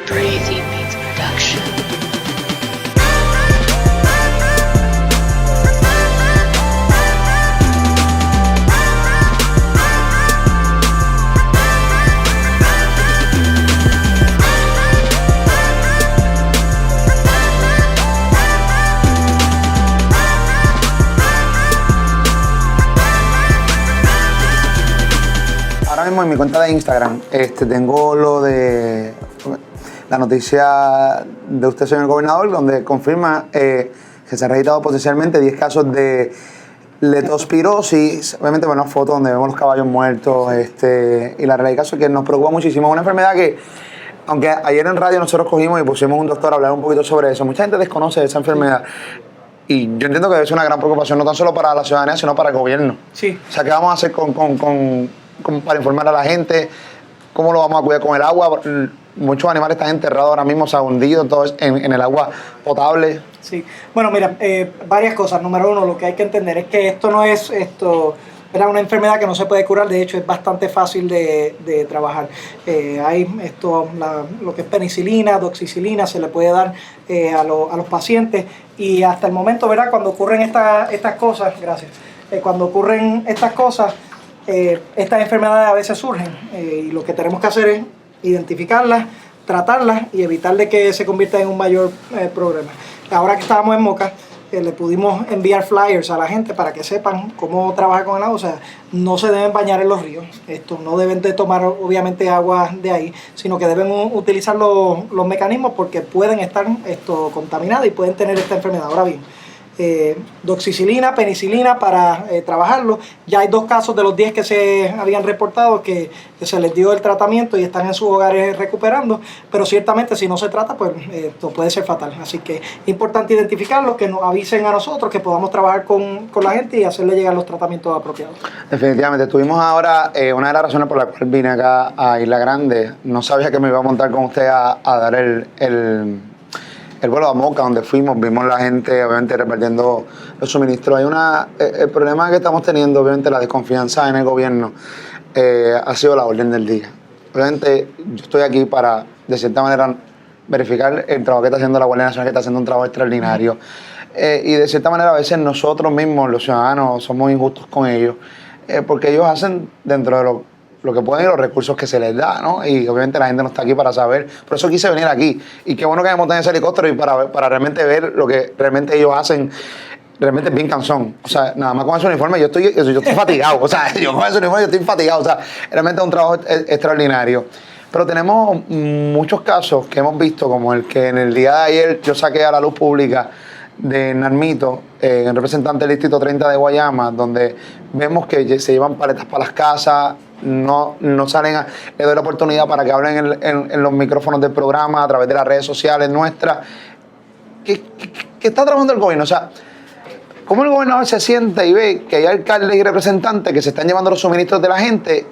Crazy Beats Production. Ahora mismo en mi cuenta de Instagram tengo lo de la noticia de usted, señor gobernador, donde confirma que se han registrado potencialmente 10 casos de leptospirosis. Obviamente, bueno, fotos donde vemos los caballos muertos. Y la realidad del caso es que nos preocupa muchísimo. Es una enfermedad que, aunque ayer en radio nosotros cogimos y pusimos un doctor a hablar un poquito sobre eso, mucha gente desconoce de esa enfermedad. Y yo entiendo que debe ser una gran preocupación, no tan solo para la ciudadanía, sino para el gobierno. Sí. O sea, ¿qué vamos a hacer para informar a la gente? ¿Cómo lo vamos a cuidar con el agua? Muchos animales están enterrados ahora mismo, o sea, hundidos todos en el agua potable. Sí. Bueno, mira, varias cosas. Número uno, lo que hay que entender es que esto no es era una enfermedad que no se puede curar. De hecho, es bastante fácil de trabajar. Hay lo que es penicilina, doxicilina, se le puede dar a los pacientes. Y hasta el momento, ¿verdad? Cuando ocurren estas cosas, gracias. Cuando ocurren estas cosas, estas enfermedades a veces surgen. Y lo que tenemos que hacer es identificarlas, tratarlas y evitar de que se convierta en un mayor problema. Ahora que estábamos en Moca, le pudimos enviar flyers a la gente para que sepan cómo trabajar con el agua. O sea, no se deben bañar en los ríos, no deben de tomar obviamente agua de ahí, sino que deben utilizar los mecanismos porque pueden estar contaminados y pueden tener esta enfermedad. Ahora bien, doxicilina, penicilina para trabajarlo. Ya hay 2 casos de los 10 que se habían reportado que se les dio el tratamiento y están en sus hogares recuperando, pero ciertamente si no se trata, pues esto puede ser fatal. Así que es importante identificarlos, que nos avisen a nosotros, que podamos trabajar con la gente y hacerle llegar los tratamientos apropiados. Definitivamente. Tuvimos ahora una de las razones por la cual vine acá a Isla Grande. No sabía que me iba a montar con usted a dar el vuelo a Moca, donde fuimos, vimos la gente obviamente repartiendo los suministros. El problema que estamos teniendo, obviamente la desconfianza en el gobierno ha sido la orden del día. Obviamente yo estoy aquí para, de cierta manera, verificar el trabajo que está haciendo la Guardia Nacional, que está haciendo un trabajo extraordinario. Y de cierta manera a veces nosotros mismos, los ciudadanos, somos injustos con ellos, porque ellos hacen dentro de lo que pueden y los recursos que se les da, ¿no? Y obviamente la gente no está aquí para saber. Por eso quise venir aquí. Y qué bueno que me monté en ese helicóptero y para realmente ver lo que realmente ellos hacen. Realmente es bien cansón. O sea, nada más con ese uniforme yo estoy fatigado. O sea, yo con ese uniforme yo estoy fatigado. O sea, realmente es un trabajo extraordinario. Pero tenemos muchos casos que hemos visto, como el que en el día de ayer yo saqué a la luz pública de Narmito, el representante del Distrito 30 de Guayama, donde vemos que se llevan paletas para las casas, no salen le doy la oportunidad para que hablen en los micrófonos del programa, a través de las redes sociales nuestras. ¿Qué está trabajando el gobierno? O sea, ¿cómo el gobernador se siente y ve que hay alcaldes y representantes que se están llevando los suministros de la gente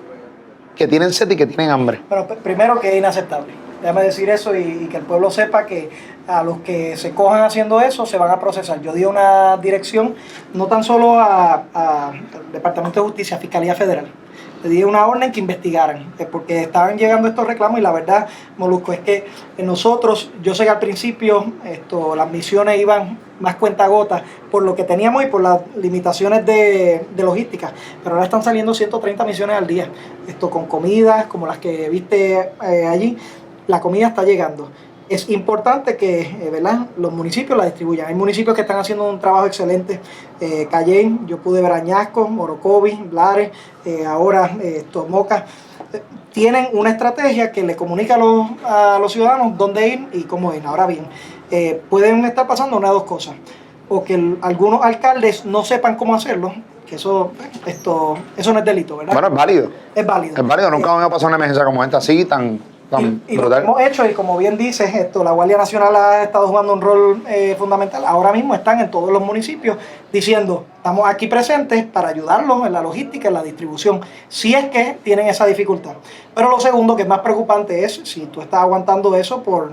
que tienen sed y que tienen hambre? Bueno, primero que es inaceptable. Déjame decir eso y que el pueblo sepa que a los que se cojan haciendo eso se van a procesar. Yo di una dirección no tan solo al Departamento de Justicia, Fiscalía Federal. Le di una orden que investigaran, porque estaban llegando estos reclamos y la verdad, Molusco, es que nosotros, yo sé que al principio las misiones iban más cuentagotas por lo que teníamos y por las limitaciones de logística, pero ahora están saliendo 130 misiones al día, con comidas como las que viste allí. La comida está llegando. Es importante que ¿verdad? Los municipios la distribuyan. Hay municipios que están haciendo un trabajo excelente. Cayén, yo pude ver Añasco, Morocovi, Lares, ahora Moca. Tienen una estrategia que le comunica a los ciudadanos dónde ir y cómo ir. Ahora bien, pueden estar pasando una de 2 cosas. O que algunos alcaldes no sepan cómo hacerlo, que eso no es delito, ¿verdad? Bueno, es válido. Es válido. Es válido. Nunca me va a pasar una emergencia como esta así, tan Y lo que hemos hecho, y como bien dices, la Guardia Nacional ha estado jugando un rol fundamental. Ahora mismo están en todos los municipios diciendo, estamos aquí presentes para ayudarlos en la logística, en la distribución, si es que tienen esa dificultad. Pero lo segundo que es más preocupante es si tú estás aguantando eso por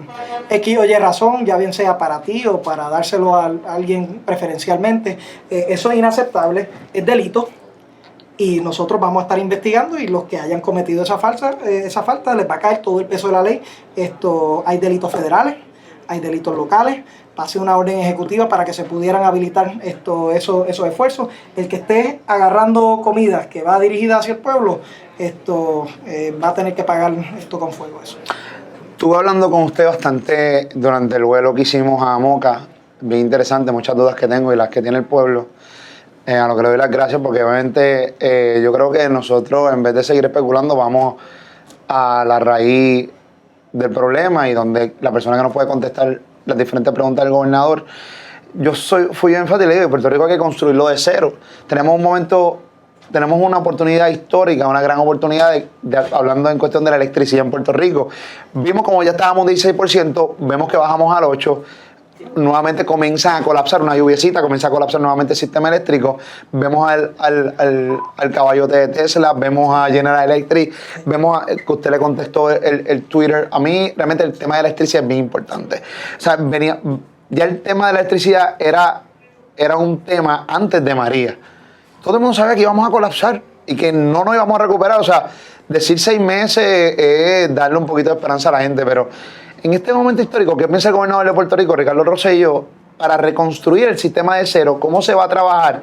X o Y razón, ya bien sea para ti o para dárselo a alguien preferencialmente, eso es inaceptable, es delito. Y nosotros vamos a estar investigando y los que hayan cometido esa falta les va a caer todo el peso de la ley. Hay delitos federales, hay delitos locales, pase una orden ejecutiva para que se pudieran habilitar esos esfuerzos. El que esté agarrando comida que va dirigida hacia el pueblo, va a tener que pagar esto con fuego. Eso. Estuve hablando con usted bastante durante el vuelo que hicimos a Moca, bien interesante, muchas dudas que tengo y las que tiene el pueblo. A lo que le doy las gracias porque obviamente yo creo que nosotros en vez de seguir especulando vamos a la raíz del problema y donde la persona que nos puede contestar las diferentes preguntas del gobernador. Fui enfático y le digo que Puerto Rico hay que construirlo de cero. Tenemos una oportunidad histórica, una gran oportunidad hablando en cuestión de la electricidad en Puerto Rico. Vimos como ya estábamos 16%, vemos que bajamos al 8%. Nuevamente comienza a colapsar una lluviecita, comienza a colapsar nuevamente el sistema eléctrico. Vemos al caballote de Tesla, vemos a General Electric, vemos que usted le contestó el Twitter. A mí realmente el tema de la electricidad es bien importante. O sea, ya el tema de la electricidad era un tema antes de María. Todo el mundo sabía que íbamos a colapsar y que no nos íbamos a recuperar. O sea, decir 6 meses es darle un poquito de esperanza a la gente, pero en este momento histórico, ¿qué piensa el gobernador de Puerto Rico, Ricardo Rosselló, para reconstruir el sistema de cero? ¿Cómo se va a trabajar?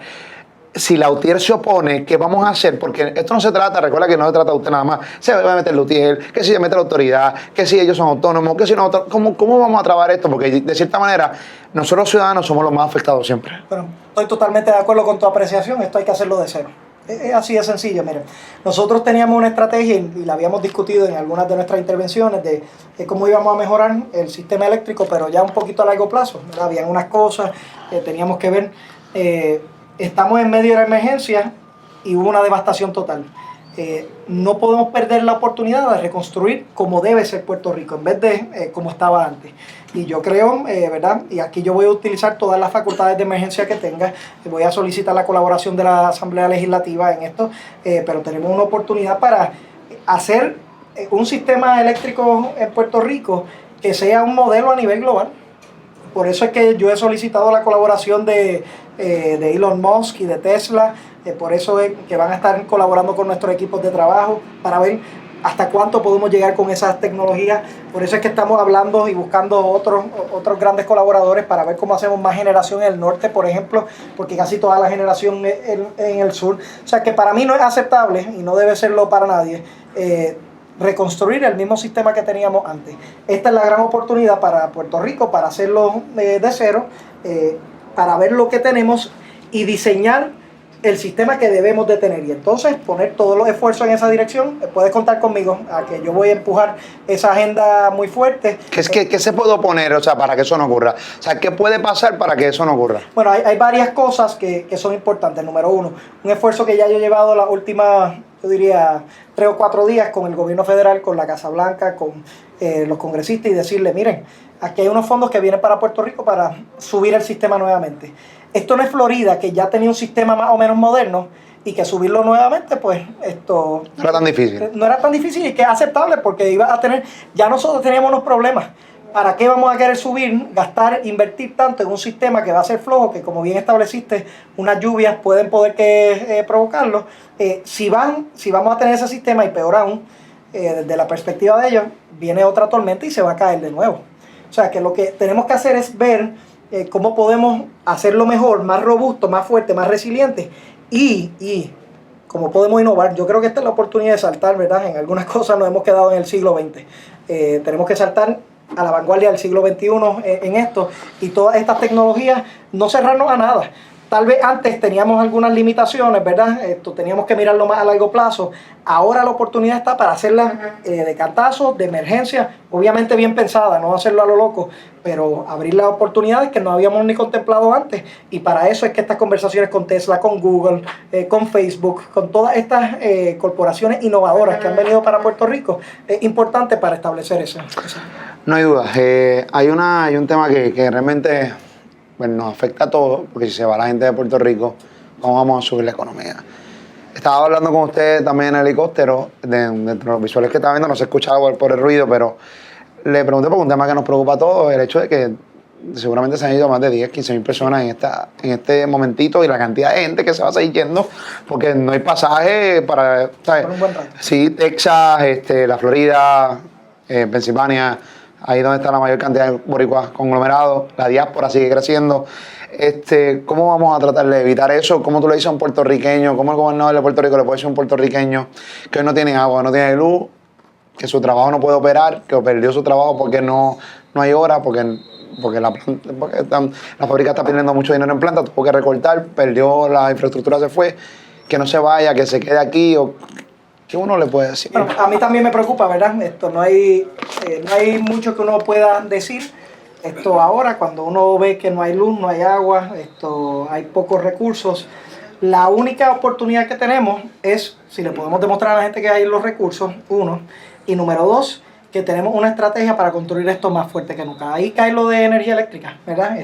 Si la UTIER se opone, ¿qué vamos a hacer? Porque esto no se trata, recuerda que no se trata de usted nada más. Se va a meter la UTIER, que si se mete la autoridad, que si ellos son autónomos, que si no. ¿Cómo vamos a trabajar esto? Porque de cierta manera, nosotros los ciudadanos somos los más afectados siempre. Bueno, estoy totalmente de acuerdo con tu apreciación. Esto hay que hacerlo de cero. Es así de sencillo, miren. Nosotros teníamos una estrategia y la habíamos discutido en algunas de nuestras intervenciones de cómo íbamos a mejorar el sistema eléctrico, pero ya un poquito a largo plazo, ¿verdad? Habían unas cosas que teníamos que ver. Estamos en medio de la emergencia y hubo una devastación total. No podemos perder la oportunidad de reconstruir como debe ser Puerto Rico, en vez de como estaba antes. Y yo creo, ¿verdad? Y aquí yo voy a utilizar todas las facultades de emergencia que tenga. Voy a solicitar la colaboración de la Asamblea Legislativa en esto, pero tenemos una oportunidad para hacer un sistema eléctrico en Puerto Rico que sea un modelo a nivel global. Por eso es que yo he solicitado la colaboración de Elon Musk y de Tesla. Por eso es que van a estar colaborando con nuestros equipos de trabajo para ver hasta cuánto podemos llegar con esas tecnologías. Por eso es que estamos hablando y buscando otros grandes colaboradores para ver cómo hacemos más generación en el norte, por ejemplo, porque casi toda la generación en el sur. O sea que para mí no es aceptable y no debe serlo para nadie reconstruir el mismo sistema que teníamos antes. Esta es la gran oportunidad para Puerto Rico, para hacerlo de cero, para ver lo que tenemos y diseñar el sistema que debemos de tener, y entonces poner todos los esfuerzos en esa dirección. Puedes contar conmigo a que yo voy a empujar esa agenda muy fuerte. ¿Qué se puede oponer, o sea, para que eso no ocurra? O sea, ¿qué puede pasar para que eso no ocurra? Bueno, hay varias cosas que son importantes. Número uno, un esfuerzo que ya yo he llevado las últimas, yo diría, 3 o 4 días con el gobierno federal, con la Casa Blanca, con los congresistas, y decirle, miren, aquí hay unos fondos que vienen para Puerto Rico para subir el sistema nuevamente. Esto no es Florida, que ya tenía un sistema más o menos moderno, y que subirlo nuevamente, pues esto no era tan difícil. No era tan difícil y que es aceptable, porque iba a tener, ya nosotros teníamos unos problemas. ¿Para qué vamos a querer subir, gastar, invertir tanto en un sistema que va a ser flojo, que como bien estableciste, unas lluvias pueden provocarlo? Si vamos a tener ese sistema, y peor aún, desde la perspectiva de ellos, viene otra tormenta y se va a caer de nuevo. O sea que lo que tenemos que hacer es ver cómo podemos hacerlo mejor, más robusto, más fuerte, más resiliente, y cómo podemos innovar. Yo creo que esta es la oportunidad de saltar, ¿verdad? En algunas cosas nos hemos quedado en el siglo XX. Tenemos que saltar a la vanguardia del siglo XXI en esto, y todas estas tecnologías, no cerrarnos a nada. Tal vez antes teníamos algunas limitaciones, ¿verdad? Teníamos que mirarlo más a largo plazo. Ahora la oportunidad está para hacerla de cantazo, de emergencia, obviamente bien pensada, no hacerlo a lo loco, pero abrir las oportunidades que no habíamos ni contemplado antes. Y para eso es que estas conversaciones con Tesla, con Google, con Facebook, con todas estas corporaciones innovadoras que han venido para Puerto Rico, es importante para establecer eso. No hay duda. Hay un tema que realmente nos afecta a todos, porque si se va la gente de Puerto Rico, ¿cómo vamos a subir la economía? Estaba hablando con usted también en el helicóptero, de los visuales que estaba viendo, no se escuchaba por el ruido, pero le pregunté por un tema que nos preocupa a todos, el hecho de que seguramente se han ido más de 10, 15 mil personas en este momentito y la cantidad de gente que se va a seguir yendo, porque no hay pasaje para, ¿sabes? Por un buen rato. Sí, Texas, la Florida, Pensilvania, ahí donde está la mayor cantidad de boricuas conglomerados, la diáspora sigue creciendo. ¿Cómo vamos a tratar de evitar eso? ¿Cómo tú le dices a un puertorriqueño? ¿Cómo el gobernador de Puerto Rico le puede decir a un puertorriqueño que hoy no tiene agua, no tiene luz, que su trabajo no puede operar, que perdió su trabajo porque no hay hora, porque la fábrica está perdiendo mucho dinero en planta, tuvo que recortar, perdió la infraestructura, se fue, que no se vaya, que se quede aquí? ¿Qué uno le puede decir? Bueno, a mí también me preocupa, ¿verdad? No hay mucho que uno pueda decir. Ahora, cuando uno ve que no hay luz, no hay agua, hay pocos recursos, la única oportunidad que tenemos es, si le podemos demostrar a la gente que hay los recursos, uno, y número dos, que tenemos una estrategia para construir esto más fuerte que nunca. Ahí cae lo de energía eléctrica, ¿verdad?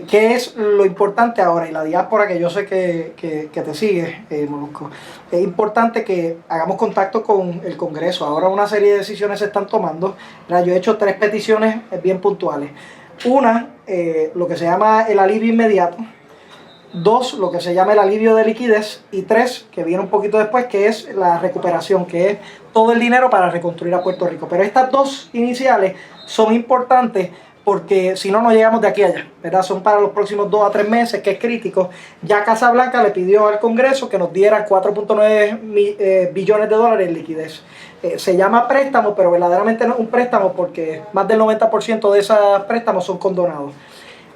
¿Qué es lo importante ahora? Y la diáspora, que yo sé que te sigue, Molusco, es importante que hagamos contacto con el Congreso. Ahora una serie de decisiones se están tomando. ¿Verdad? Yo he hecho 3 peticiones bien puntuales. Una, lo que se llama el alivio inmediato. 2, lo que se llama el alivio de liquidez. Y 3, que viene un poquito después, que es la recuperación, que es todo el dinero para reconstruir a Puerto Rico. Pero estas 2 iniciales son importantes porque si no, no llegamos de aquí a allá, ¿verdad? Son para los próximos 2 a 3 meses, que es crítico. Ya Casablanca le pidió al Congreso que nos diera 4.9 billones de dólares en liquidez. Se llama préstamo, pero verdaderamente no es un préstamo porque más del 90% de esos préstamos son condonados.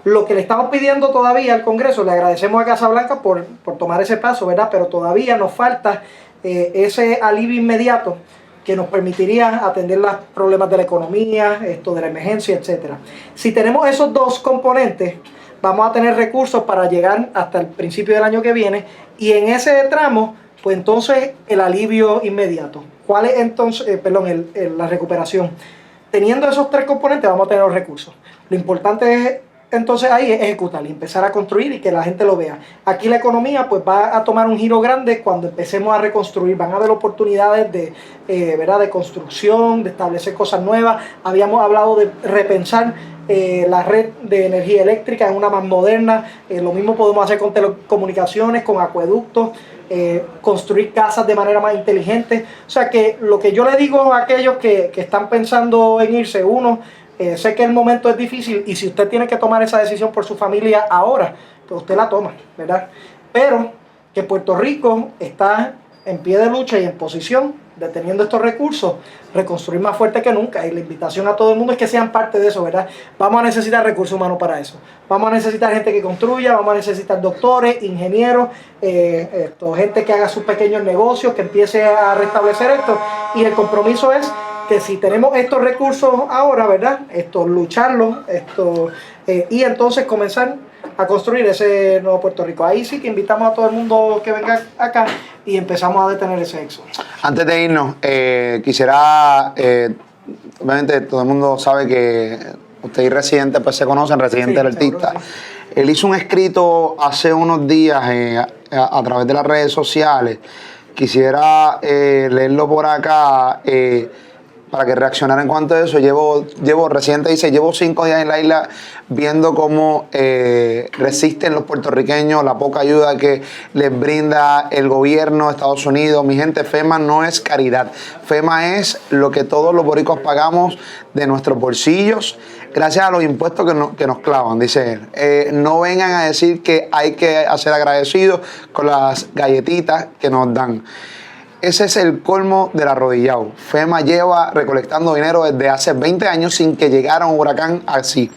Lo que le estamos pidiendo todavía al Congreso, le agradecemos a Casablanca por tomar ese paso, ¿verdad? Pero todavía nos falta ese alivio inmediato que nos permitiría atender los problemas de la economía, de la emergencia, etc. Si tenemos esos 2 componentes, vamos a tener recursos para llegar hasta el principio del año que viene, y en ese tramo, pues entonces el alivio inmediato. ¿Cuál es entonces, la recuperación? Teniendo esos 3 componentes vamos a tener los recursos. Lo importante es entonces ahí es ejecutar y empezar a construir y que la gente lo vea. Aquí la economía pues va a tomar un giro grande cuando empecemos a reconstruir. Van a haber oportunidades de construcción, de establecer cosas nuevas. Habíamos hablado de repensar la red de energía eléctrica en una más moderna. Lo mismo podemos hacer con telecomunicaciones, con acueductos, construir casas de manera más inteligente. O sea que lo que yo le digo a aquellos que están pensando en irse, uno, sé que el momento es difícil y si usted tiene que tomar esa decisión por su familia ahora, pues usted la toma, ¿verdad? Pero que Puerto Rico está en pie de lucha y en posición de, teniendo estos recursos, reconstruir más fuerte que nunca. Y la invitación a todo el mundo es que sean parte de eso, ¿verdad? Vamos a necesitar recursos humanos para eso. Vamos a necesitar gente que construya, vamos a necesitar doctores, ingenieros, gente que haga sus pequeños negocios, que empiece a restablecer esto. Y el compromiso es que si tenemos estos recursos ahora, ¿verdad? Lucharlos, y entonces comenzar a construir ese nuevo Puerto Rico. Ahí sí que invitamos a todo el mundo que venga acá y empezamos a detener ese éxodo. Antes de irnos, quisiera, obviamente todo el mundo sabe que usted y Residente pues se conocen, Residente sí, el artista. Sí. Él hizo un escrito hace unos días a través de las redes sociales. Quisiera leerlo por acá. Para que reaccionara en cuanto a eso. Residente dice, llevo 5 días en la isla viendo cómo resisten los puertorriqueños, la poca ayuda que les brinda el gobierno de Estados Unidos. Mi gente, FEMA no es caridad. FEMA es lo que todos los boricuas pagamos de nuestros bolsillos, gracias a los impuestos que nos clavan, dice él. No vengan a decir que hay que ser agradecidos con las galletitas que nos dan. Ese es el colmo del arrodillado. FEMA lleva recolectando dinero desde hace 20 años sin que llegara un huracán así.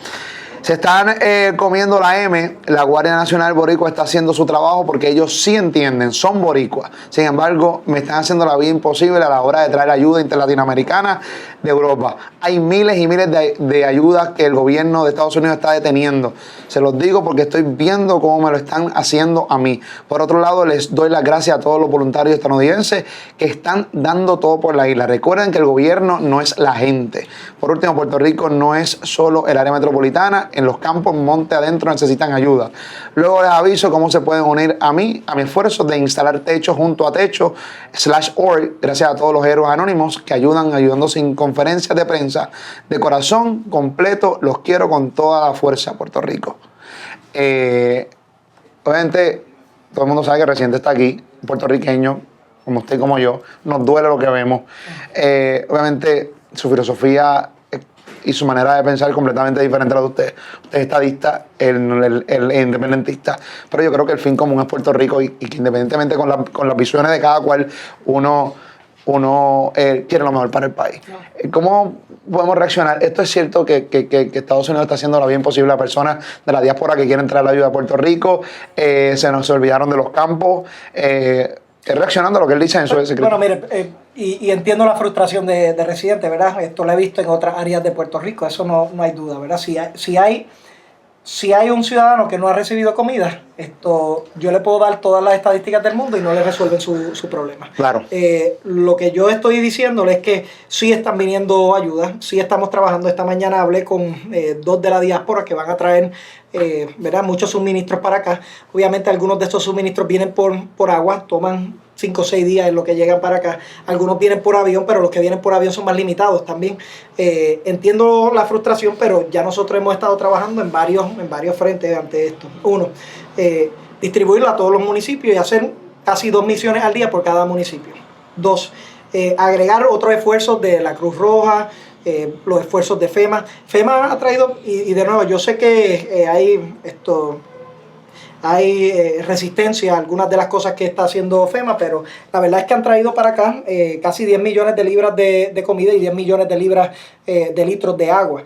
Se están comiendo la M. La Guardia Nacional Boricua está haciendo su trabajo porque ellos sí entienden, son boricuas. Sin embargo, me están haciendo la vida imposible a la hora de traer ayuda interlatinoamericana de Europa. Hay miles y miles de ayudas que el gobierno de Estados Unidos está deteniendo. Se los digo porque estoy viendo cómo me lo están haciendo a mí. Por otro lado, les doy las gracias a todos los voluntarios estadounidenses que están dando todo por la isla. Recuerden que el gobierno no es la gente. Por último, Puerto Rico no es solo el área metropolitana. En los campos, monte adentro, necesitan ayuda. Luego les aviso cómo se pueden unir a mí, a mi esfuerzo de instalar techo junto a techo /org. Gracias a todos los héroes anónimos que ayudando sin conferencias de prensa. De corazón completo, los quiero con toda la fuerza, Puerto Rico. Obviamente, todo el mundo sabe que el residente está aquí, puertorriqueño, como usted y como yo. Nos duele lo que vemos. Obviamente, su filosofía y su manera de pensar es completamente diferente a la de usted. Usted es estadista, el independentista, pero yo creo que el fin común es Puerto Rico y que independientemente con las visiones de cada cual, uno quiere lo mejor para el país. ¿Cómo podemos reaccionar? Esto es cierto que Estados Unidos está haciendo lo bien posible a personas de la diáspora que quieren traer la ayuda a Puerto Rico. Se nos olvidaron de los campos. Reaccionando a lo que él dice en su escrito. Bueno, mire, y entiendo la frustración de residentes, ¿verdad? Esto lo he visto en otras áreas de Puerto Rico, eso no hay duda, ¿verdad? Si hay un ciudadano que no ha recibido comida, yo le puedo dar todas las estadísticas del mundo y no le resuelven su problema. Claro. Lo que yo estoy diciéndole es que sí están viniendo ayudas, sí estamos trabajando. Esta mañana hablé con 2 de la diáspora que van a traer ¿verdad? Muchos suministros para acá. Obviamente algunos de estos suministros vienen por agua, toman 5 o 6 días en lo que llegan para acá. Algunos vienen por avión, pero los que vienen por avión son más limitados también. Entiendo la frustración, pero ya nosotros hemos estado trabajando en varios frentes ante esto. Uno, distribuirlo a todos los municipios y hacer casi 2 misiones al día por cada municipio. 2, agregar otros esfuerzos de la Cruz Roja, los esfuerzos de FEMA. FEMA ha traído, y de nuevo, yo sé que hay resistencia a algunas de las cosas que está haciendo FEMA, pero la verdad es que han traído para acá casi 10 millones de libras de comida y 10 millones de libras de litros de agua.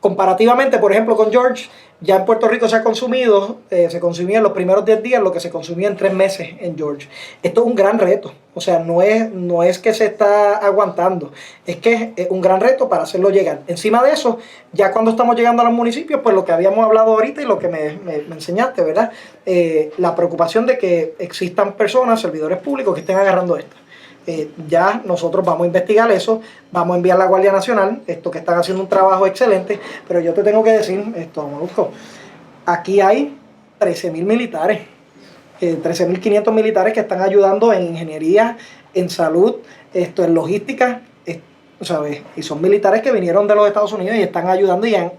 Comparativamente, por ejemplo, con George, ya en Puerto Rico se consumía en los primeros 10 días lo que se consumía en 3 meses en George. Esto es un gran reto. O sea, no es que se está aguantando, es que es un gran reto para hacerlo llegar. Encima de eso, ya cuando estamos llegando a los municipios, pues lo que habíamos hablado ahorita y lo que me enseñaste, ¿verdad? La preocupación de que existan personas, servidores públicos, que estén agarrando esto. Ya nosotros vamos a investigar eso, vamos a enviar a la Guardia Nacional, que están haciendo un trabajo excelente, pero yo te tengo que decir, Molusco, aquí hay 13,000 militares. 13,500 militares que están ayudando en ingeniería, en salud, en logística, ¿sabes? Y son militares que vinieron de los Estados Unidos y están ayudando y han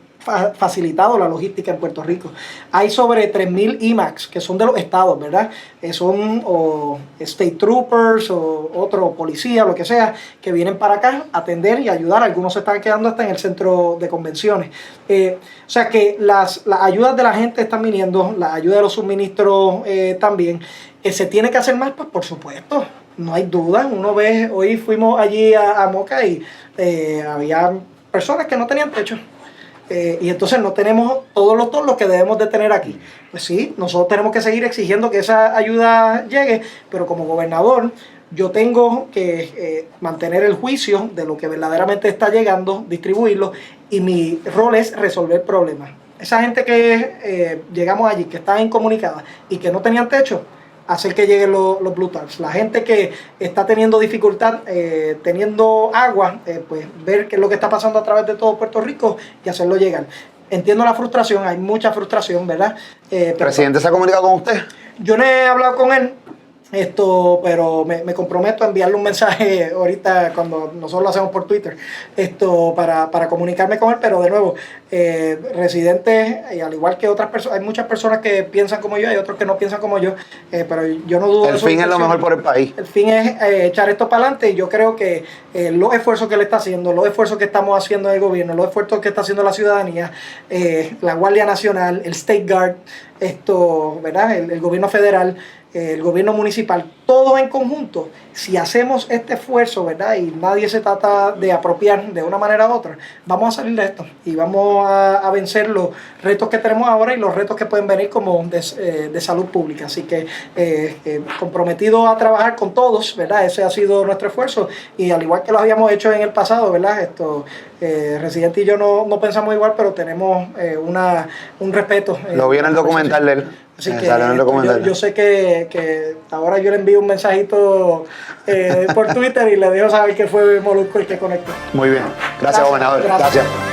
facilitado la logística en Puerto Rico. Hay sobre 3,000 IMAX que son de los estados, ¿verdad? Son o State Troopers o otro policía, lo que sea, que vienen para acá a atender y ayudar. Algunos se están quedando hasta en el centro de convenciones. O sea que las ayudas de la gente están viniendo, la ayuda de los suministros también. ¿Se tiene que hacer más? Pues por supuesto, no hay duda. Uno ve, hoy fuimos allí a Moca y había personas que no tenían techo. Y entonces no tenemos todos los que debemos de tener aquí. Pues sí, nosotros tenemos que seguir exigiendo que esa ayuda llegue, pero como gobernador yo tengo que mantener el juicio de lo que verdaderamente está llegando, distribuirlo, y mi rol es resolver problemas. Esa gente que llegamos allí, que está incomunicada y que no tenían techo, hacer que lleguen los Blue Tarps. La gente que está teniendo dificultad, teniendo agua, pues ver qué es lo que está pasando a través de todo Puerto Rico y hacerlo llegar. Entiendo la frustración, hay mucha frustración, ¿verdad? ¿El presidente se ha comunicado con usted? Yo no he hablado con él, pero me comprometo a enviarle un mensaje ahorita cuando nosotros lo hacemos por Twitter, para comunicarme con él. Pero de nuevo, residentes, y al igual que otras personas, hay muchas personas que piensan como yo, hay otros que no piensan como yo, pero yo no dudo de eso. El fin es lo mejor por el país. El fin es echar esto para adelante, y yo creo que los esfuerzos que él está haciendo, los esfuerzos que estamos haciendo en el gobierno, los esfuerzos que está haciendo la ciudadanía, la Guardia Nacional, el State Guard, ¿verdad? El gobierno federal, el gobierno municipal, todos en conjunto, si hacemos este esfuerzo, ¿verdad? Y nadie se trata de apropiar de una manera u otra, vamos a salir de esto y vamos a vencer los retos que tenemos ahora y los retos que pueden venir como de salud pública. Así que comprometido a trabajar con todos, ¿verdad? Ese ha sido nuestro esfuerzo y al igual que lo habíamos hecho en el pasado, ¿verdad? Residente y yo no pensamos igual, pero tenemos un respeto. Lo vi en el documental de él. Así que Salió en el documental. yo sé que ahora yo le envío un mensajito por Twitter y le dejo saber que fue Molusco el que conectó. Muy bien. Gracias, gobernador. Gracias. Gracias.